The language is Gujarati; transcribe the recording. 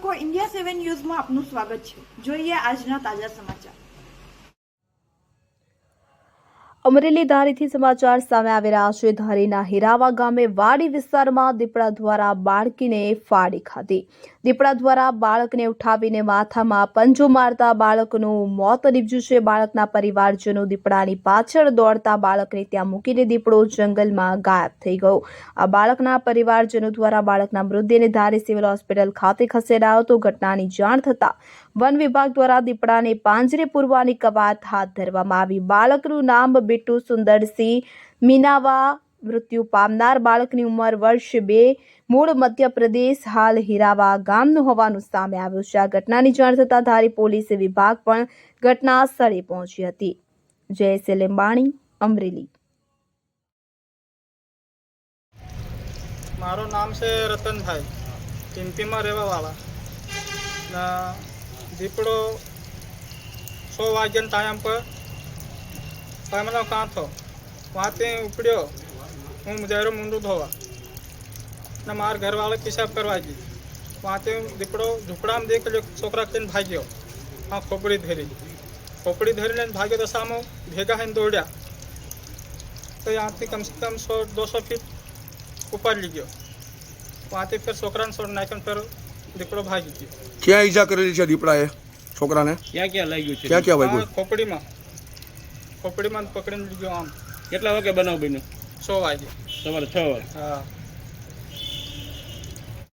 દર્શકો, ઇન્ડિયા 7 ન્યૂઝમાં આપનું સ્વાગત છે। જોઈએ આજના તાજા સમાચાર। અમરેલી ધારીથી સમાચાર સામે આવી રહ્યા છે। ધારીના હીરાવા ગામે વાડી વિસ્તારમાં દીપડા દ્વારા બાળકીને ફાડી ખાધી। દીપડા દ્વારા બાળકને ઉઠાવીને માથામાં પંજો મારતા બાળકનું મોત નીપજ્યું છે। બાળકના પરિવારજનો દીપડાની પાછળ દોડતા બાળકને ત્યાં મૂકીને દીપડો જંગલમાં ગાયબ થઈ ગયો। આ બાળકના પરિવારજનો દ્વારા બાળકના મૃતદેહને ધારી સિવિલ હોસ્પિટલ ખાતે ખસેડાયો તો ઘટનાની જાણ થતાં વન વિભાગ દ્વારા દીપડાને પાંજરે પૂરવાની કવાયત હાથ ધરવામાં આવી। બાળકનું નામ बिट्टू सुंदरसिंह मीनावा। मृत्यु पामनार बाळकनी उमर वर्ष 2, मूळ मध्य प्रदेश, हाल हीरावा गामનું હોવાનું સામે આવ્યું છે। આ ઘટનાની જાણ થતાં ધારી પોલીસ વિભાગ પણ ઘટના સ્થળે પહોંચી હતી। જયેશ લેંબાણી, અમરેલી। મારું નામ છે રતનભાઈ, ટીમ્પીમાં રહેવાવાળા। દીપડો 100 વાગ્યાના ટાઈમ પર पायमला कहाँ थो वहाँ से उपड़ियो। हूँ मुझे मुंडू धोवा ना मार घर वाले पेशाब करवा दी। वहाँ से दीपड़ो झुपड़ा में देख लो छोकरा के भाग्यो। हाँ खोपड़ी धरी ले भाग्यो तो सामो भेगा है दौड़िया तो यहाँ से कम से कम 100-200 फीट ऊपर ली गयो। वहाँ से फिर छोकरा ने छोड़ नाखन फिर दीपड़ो भागी गयो। क्या ईजा करेली छे दीपड़ाए छोकरा ने? क्या लाग्યું છે? क्या वाग्યું? खोपड़ी में पकड़ी लीजिए। आम કેટલા વાગે બનાવ બન્યો? 100 वागे સવારે 6 વાગે। हाँ।